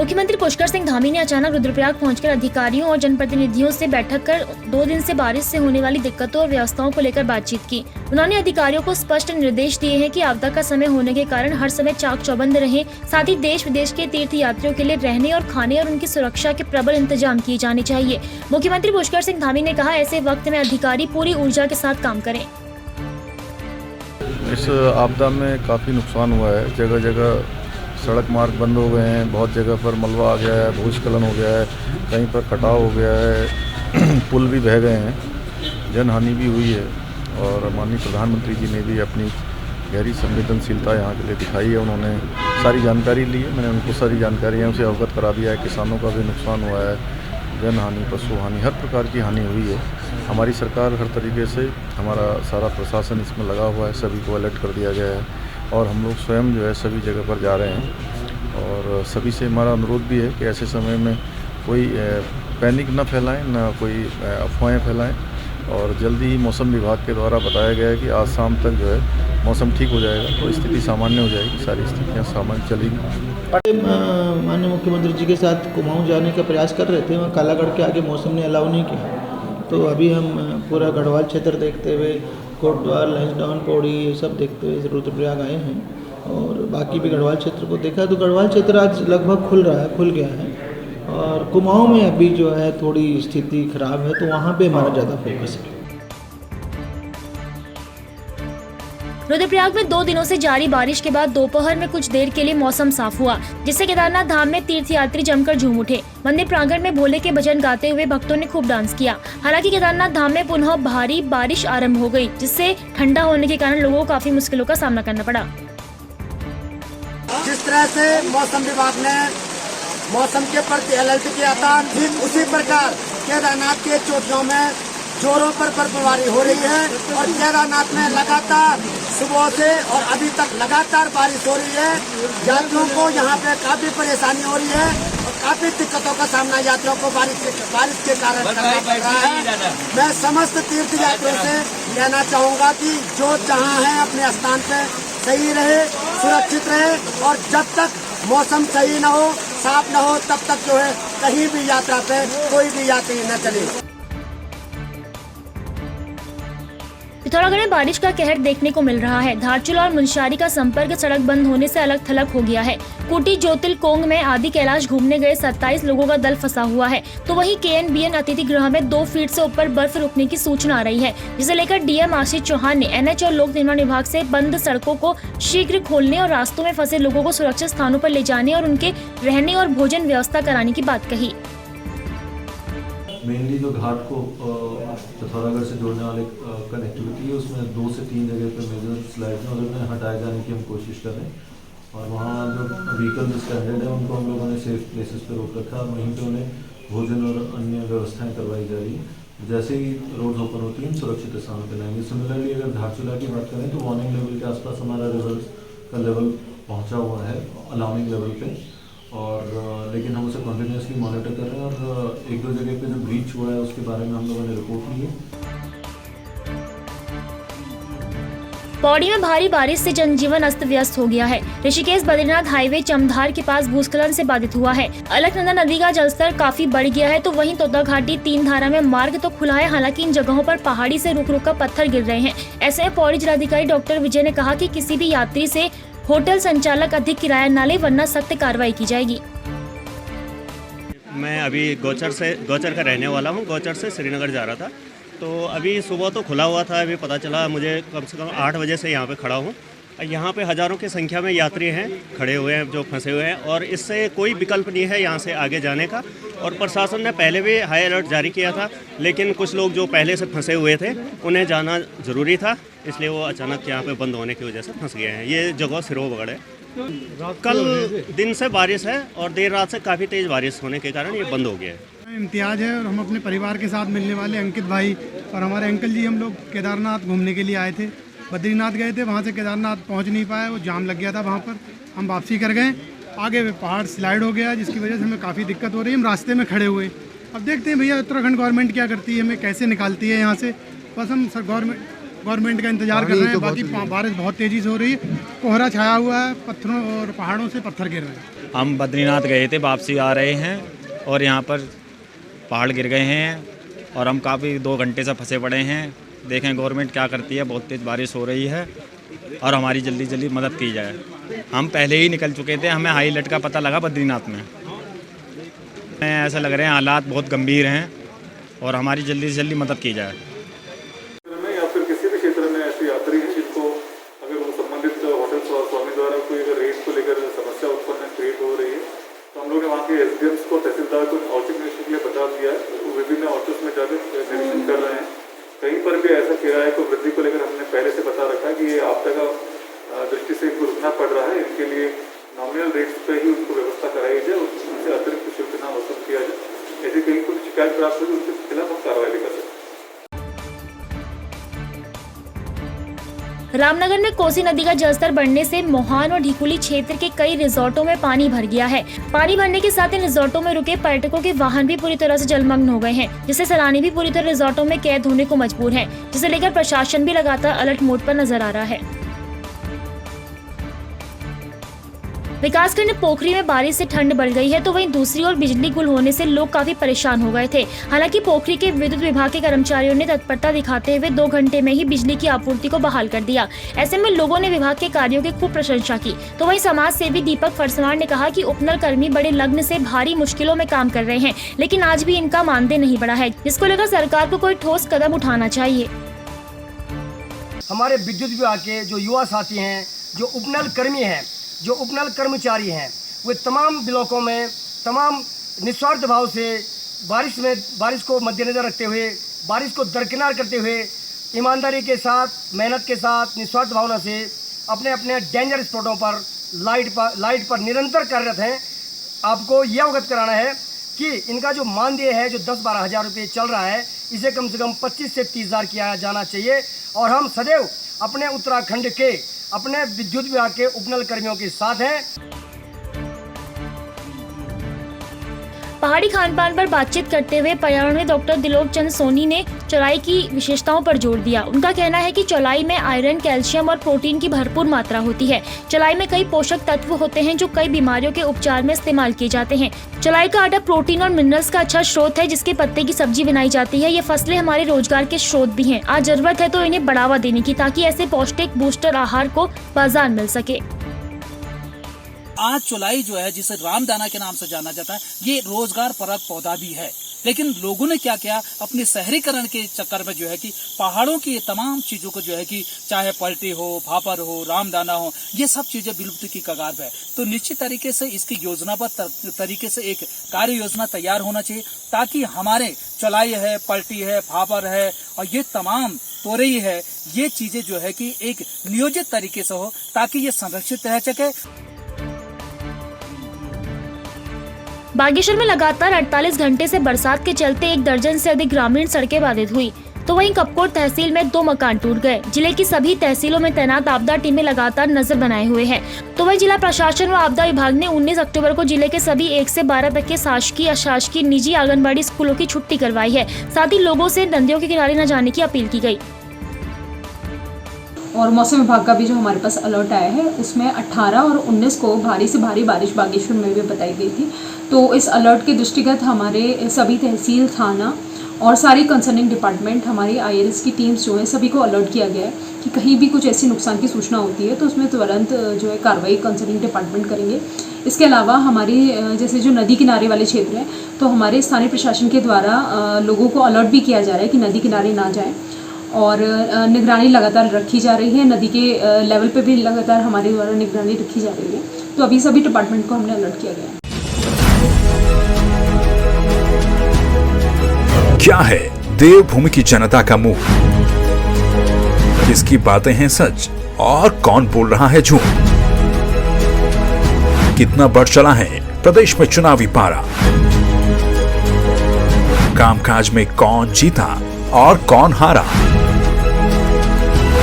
मुख्यमंत्री पुष्कर सिंह धामी ने अचानक रुद्रप्रयाग पहुंचकर अधिकारियों और जनप्रतिनिधियों से बैठक कर 2 दिन से बारिश से होने वाली दिक्कतों और व्यवस्थाओं को लेकर बातचीत की। उन्होंने अधिकारियों को स्पष्ट निर्देश दिए हैं कि आपदा का समय होने के कारण हर समय चाक चौबंद रहें, साथ ही देश विदेश के तीर्थ यात्रियों के लिए रहने और खाने और उनकी सुरक्षा के प्रबल इंतजाम किए जाने चाहिए। मुख्यमंत्री पुष्कर सिंह धामी ने कहा, ऐसे वक्त में अधिकारी पूरी ऊर्जा के साथ काम करें। इस आपदा में काफ़ी नुकसान हुआ है। जगह जगह सड़क मार्ग बंद हो गए हैं, बहुत जगह पर मलबा आ गया है, भूस्खलन हो गया है, कहीं पर कटाव हो गया है, पुल भी बह गए हैं, जनहानि भी हुई है। और माननीय प्रधानमंत्री जी ने भी अपनी गहरी संवेदनशीलता यहाँ के लिए दिखाई है। उन्होंने सारी जानकारी ली है, मैंने उनको सारी जानकारियाँ उनसे अवगत करा दिया है। किसानों का भी नुकसान हुआ है, जनहानि, पशु हानि, हर प्रकार की हानि हुई है। हमारी सरकार हर तरीके से, हमारा सारा प्रशासन इसमें लगा हुआ है, सभी को अलर्ट कर दिया गया है और हम लोग स्वयं जो है सभी जगह पर जा रहे हैं। और सभी से हमारा अनुरोध भी है कि ऐसे समय में कोई पैनिक न फैलाएं, ना कोई अफवाहें फैलाएं। और जल्दी ही मौसम विभाग के द्वारा बताया गया है कि आज शाम तक जो है मौसम ठीक हो जाएगा, तो स्थिति सामान्य हो जाएगी, सारी स्थितियाँ सामान्य चलेंगी। माननीय मुख्यमंत्री जी के साथ कुमाऊँ जाने का प्रयास कर रहे थे, वहाँ कालागढ़ के आगे मौसम ने अलाउ नहीं किया, तो अभी हम पूरा गढ़वाल क्षेत्र देखते हुए कोटद्वार, लैंसडाउन, पौड़ी, ये सब देखते हुए रुद्रप्रयाग आए हैं। और बाकी भी गढ़वाल क्षेत्र को देखा तो गढ़वाल क्षेत्र आज लगभग खुल गया है। और कुमाऊँ में अभी जो है थोड़ी स्थिति खराब है, तो वहाँ पे हमारा ज़्यादा फोकस है। रुद्रप्रयाग में 2 दिनों से जारी बारिश के बाद दोपहर में कुछ देर के लिए मौसम साफ हुआ, जिससे केदारनाथ धाम में तीर्थयात्री जमकर झूम उठे। मंदिर प्रांगण में भोले के भजन गाते हुए भक्तों ने खूब डांस किया। हालांकि केदारनाथ धाम में पुनः भारी बारिश आरंभ हो गई, जिससे ठंडा होने के कारण लोगों को काफी मुश्किलों का सामना करना पड़ा। जिस तरह से मौसम विभाग ने मौसम के प्रति अलर्ट किया था, ठीक उसी प्रकार केदारनाथ के चोटियों में जोरों पर बर्फबारी हो रही है। और केदारनाथ में लगातार सुबह से और अभी तक लगातार बारिश हो रही है। यात्रियों को यहाँ पे काफी परेशानी हो रही है और काफी दिक्कतों का सामना यात्रियों को बारिश के कारण करना पड़ रहा है। मैं समस्त तीर्थ यात्रियों से कहना चाहूँगा कि जो जहाँ है अपने स्थान पे सही रहे, सुरक्षित रहे, और जब तक मौसम सही न हो, साफ न हो, तब तक जो है कहीं भी यात्रा पे कोई भी यात्री न चले। पिथौरागढ़ में बारिश का कहर देखने को मिल रहा है। धारचूला और मुंशियारी का संपर्क सड़क बंद होने से अलग थलग हो गया है। कुटी ज्योतिल कोंग में आदि कैलाश घूमने गए 27 लोगों का दल फंसा हुआ है, तो वहीं KNBN अतिथि गृह में 2 फीट से ऊपर बर्फ रुकने की सूचना आ रही है, जिसे लेकर DM आशीष चौहान ने NH और लोक निर्माण विभाग से बंद सड़कों को शीघ्र खोलने और रास्तों में फंसे लोगों को सुरक्षित स्थानों पर ले जाने और उनके रहने और भोजन व्यवस्था कराने की बात कही। मेनली जो घाट को पिथौरागढ़ से जोड़ने वाले कनेक्टिविटी है, उसमें 2 से 3 जगह पर मेजर स्लाइड हैं, उन्हें हटाए जाने की हम कोशिश कर रहे हैं। और वहाँ जो व्हीकल स्टैंडर्ड है उनको हम लोगों ने सेफ प्लेसेस पर रोक रखा है, और वहीं पे उन्हें भोजन और अन्य व्यवस्थाएं करवाई जा रही है। जैसे ही रोड ओपन होती हैं, सुरक्षित स्थान पर लाएंगे। सिमिलरली अगर धारचूला की बात करें तो वार्निंग लेवल के आसपास हमारा रिजल्ट का लेवल पहुँचा हुआ है, अलार्मिंग लेवल पे। और लेकिन हम उसे कंटिन्यूसली मॉनिटर कर रहे हैं, और 1-2 जगह पे जो ब्रीच हुआ है उसके बारे में हम लोगों ने रिपोर्ट ली है। पौड़ी में भारी बारिश से जनजीवन अस्त व्यस्त हो गया है। ऋषिकेश बद्रीनाथ हाईवे चमधार के पास भूस्खलन से बाधित हुआ है। अलकनंदा नदी का जलस्तर काफी बढ़ गया है, तो वहीं तोता घाटी 3 धारा में मार्ग तो खुला है, हालांकि इन जगहों पर पहाड़ी से रुक रुक कर पत्थर गिर रहे हैं। ऐसे में पौड़ी जिलाधिकारी डॉक्टर विजय ने कहा कि किसी भी यात्री से होटल संचालक अधिक किराया न ले, वरना सख्त कार्रवाई की जाएगी। मैं अभी गौचर का रहने वाला हूँ। गौचर से श्रीनगर जा रहा था, तो अभी सुबह तो खुला हुआ था। अभी पता चला मुझे, कम से कम 8 बजे से यहाँ पे खड़ा हूँ। यहाँ पे हज़ारों की संख्या में यात्री हैं, खड़े हुए हैं, जो फंसे हुए हैं, और इससे कोई विकल्प नहीं है यहाँ से आगे जाने का। और प्रशासन ने पहले भी हाई अलर्ट जारी किया था, लेकिन कुछ लोग जो पहले से फंसे हुए थे उन्हें जाना ज़रूरी था, इसलिए वो अचानक यहाँ पे बंद होने की वजह से फंस गए हैं। ये जगह सिरोबगढ़ है। कल दिन से बारिश है और देर रात से काफ़ी तेज़ बारिश होने के कारण ये बंद हो गया है। इम्तियाज़ है और हम अपने परिवार के साथ मिलने वाले अंकित भाई और हमारे अंकल जी, हम लोग केदारनाथ घूमने के लिए आए थे। बद्रीनाथ गए थे, वहाँ से केदारनाथ पहुँच नहीं पाए, वो जाम लग गया था वहाँ पर। हम वापसी कर गए, आगे पहाड़ स्लाइड हो गया, जिसकी वजह से हमें काफ़ी दिक्कत हो रही है। हम रास्ते में खड़े हुए, अब देखते हैं भैया उत्तराखंड गवर्नमेंट क्या करती है, हमें कैसे निकालती है यहाँ से। बस हम सर गवर्नमेंट गवर्नमेंट का इंतजार कर रहे हैं। बाकी बारिश बहुत तेज़ी से हो रही है, कोहरा छाया हुआ है, पत्थरों और पहाड़ों से पत्थर गिर रहे हैं। हम बद्रीनाथ गए थे, वापसी आ रहे हैं और यहाँ पर पहाड़ गिर गए हैं और हम काफ़ी 2 घंटे से फंसे पड़े हैं। देखें गवर्नमेंट क्या करती है, बहुत तेज़ बारिश हो रही है और हमारी जल्दी जल्दी मदद की जाए। हम पहले ही निकल चुके थे, हमें हाई अलर्ट का पता लगा बद्रीनाथ में। ऐसा लग रहे हैं हालात बहुत गंभीर हैं और हमारी जल्दी से जल्दी मदद की जाए। या फिर किसी भी क्षेत्र में ऐसे यात्री हैं जिनको अगर वो संबंधित होटल स्वामी द्वारा कोई अगर रेट को लेकर समस्या उत्पन्न क्रिएट हो रही है तो हम लोग ने वहाँ के एसडीएम्स को, तहसीलदार को औचक निरीक्षण के लिए बता दिया है। वो विभिन्न ऑफिस में जाकर निरीक्षण कर रहे हैं। कहीं पर भी ऐसा किराए को वृद्धि को लेकर हमने पहले से बता रखा है कि ये आपदा का दृष्टि से इनको रुकना पड़ रहा है। इनके लिए नॉमिनल रेट्स पे ही उनको व्यवस्था कराई जाए, उनसे अतिरिक्त शुल्क ना वसूल किया जाए। ऐसी कहीं कोई शिकायत प्राप्त होगी उसके खिलाफ हम कार्रवाई भी कर सकते हैं। रामनगर में कोसी नदी का जलस्तर बढ़ने से मोहान और ढिकुली क्षेत्र के कई रिजॉर्टों में पानी भर गया है। पानी भरने के साथ इन रिजॉर्टों में रुके पर्यटकों के वाहन भी पूरी तरह से जलमग्न हो गए हैं, जिससे सैलानी भी पूरी तरह रिजॉर्टों में कैद होने को मजबूर हैं, जिसे लेकर प्रशासन भी लगातार अलर्ट मोड पर नजर आ रहा है। विकासखंड पोखरी में बारिश से ठंड बढ़ गई है, तो वहीं दूसरी ओर बिजली गुल होने से लोग काफी परेशान हो गए थे। हालांकि पोखरी के विद्युत विभाग के कर्मचारियों ने तत्परता दिखाते हुए 2 घंटे में ही बिजली की आपूर्ति को बहाल कर दिया। ऐसे में लोगों ने विभाग के कार्यों की खूब प्रशंसा की। तो वहीं समाज सेवी दीपक फरसवार ने कहा कि उपनल कर्मी बड़े लग्न से भारी मुश्किलों में काम कर रहे हैं, लेकिन आज भी इनका मानदेय नहीं बढ़ा है, जिसको लेकर सरकार को कोई ठोस कदम उठाना चाहिए। हमारे विद्युत विभाग के जो युवा साथी हैं, जो उपनल कर्मी हैं, जो उपनल कर्मचारी हैं, वे तमाम ब्लॉकों में तमाम निस्वार्थ भाव से बारिश को मद्देनजर रखते हुए, बारिश को दरकिनार करते हुए, ईमानदारी के साथ, मेहनत के साथ, निस्वार्थ भावना से अपने अपने डेंजर स्पॉटों पर लाइट पर निरंतर कार्यरत हैं। आपको यह अवगत कराना है कि इनका जो मानदेय है, जो 10-12 हज़ार रुपये चल रहा है, इसे कम से कम 25 से 30 हज़ार किया जाना चाहिए। और हम सदैव अपने उत्तराखंड के अपने विद्युत विभाग के उपनल कर्मियों के साथ हैं। पहाड़ी खान पान पर बातचीत करते हुए पर्यावरण डॉक्टर दिलोक चंद सोनी ने चौलाई की विशेषताओं पर जोर दिया। उनका कहना है कि चौलाई में आयरन, कैल्शियम और प्रोटीन की भरपूर मात्रा होती है। चौलाई में कई पोषक तत्व होते हैं जो कई बीमारियों के उपचार में इस्तेमाल किए जाते हैं। चौलाई का आटा प्रोटीन और मिनरल्स का अच्छा स्रोत है, जिसके पत्ते की सब्जी बनाई जाती है। ये फसलें हमारे रोजगार के स्रोत भी हैं। आज जरूरत है तो इन्हें बढ़ावा देने की, ताकि ऐसे पौष्टिक बूस्टर आहार को बाजार मिल सके। आज चौलाई जो है, जिसे रामदाना के नाम से जाना जाता है, ये रोजगार परक पौधा भी है। लेकिन लोगों ने क्या किया, अपने शहरीकरण के चक्कर में जो है कि पहाड़ों की ये तमाम चीजों को जो है कि चाहे पलटी हो, भापर हो, रामदाना हो, ये सब चीजें विलुप्ति की कगार पे है। तो निश्चित तरीके से इसकी योजनाबद्ध तरीके से एक कार्य योजना तैयार होना चाहिए, ताकि हमारे चौलाई है, पलटी है, भापर है और ये तमाम तोरई है, ये चीजें जो है कि एक नियोजित तरीके से हो, ताकि ये संरक्षित रह सके। बागेश्वर में लगातार 48 घंटे से बरसात के चलते 1 दर्जन से अधिक ग्रामीण सड़कें बाधित हुई। तो वहीं कपकोट तहसील में 2 मकान टूट गए। जिले की सभी तहसीलों में तैनात आपदा टीमें लगातार नजर बनाए हुए हैं। तो वहीं जिला प्रशासन व आपदा विभाग ने 19 अक्टूबर को जिले के सभी 1 से 12 तक के शासकीय, अशासकीय, निजी आंगनबाड़ी स्कूलों की छुट्टी करवाई है। साथ ही लोगों से नदियों के किनारे न जाने की अपील की गई। और मौसम विभाग का भी जो हमारे पास अलर्ट आया है, उसमें 18 और 19 को भारी से भारी बारिश बागेश्वर में भी बताई गई थी। तो इस अलर्ट के दृष्टिगत हमारे सभी तहसील, थाना और सारी कंसर्निंग डिपार्टमेंट, हमारी IRS की टीम्स जो है, सभी को अलर्ट किया गया है कि कहीं भी कुछ ऐसी नुकसान की सूचना होती है तो उसमें तुरंत जो है कार्रवाई कंसर्निंग डिपार्टमेंट करेंगे। इसके अलावा हमारी जैसे जो नदी किनारे वाले क्षेत्र हैं, तो हमारे स्थानीय प्रशासन के द्वारा लोगों को अलर्ट भी किया जा रहा है कि नदी किनारे ना जाएँ और निगरानी लगातार रखी जा रही है। नदी के लेवल पे भी लगातार हमारे द्वारा निगरानी रखी जा रही है। तो अभी सभी डिपार्टमेंट को हमने अलर्ट किया गया है। क्या है देवभूमि की जनता का मुंह? किसकी बातें हैं सच और कौन बोल रहा है झूठ? कितना बढ़ चला है प्रदेश में चुनावी पारा? कामकाज में कौन जीता और कौन हारा?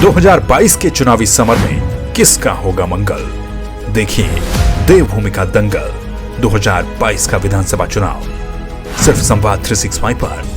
2022 के चुनावी समर में किसका होगा मंगल? देखिए देवभूमि का दंगल 2022 का विधानसभा चुनाव सिर्फ संवाद 365 पर।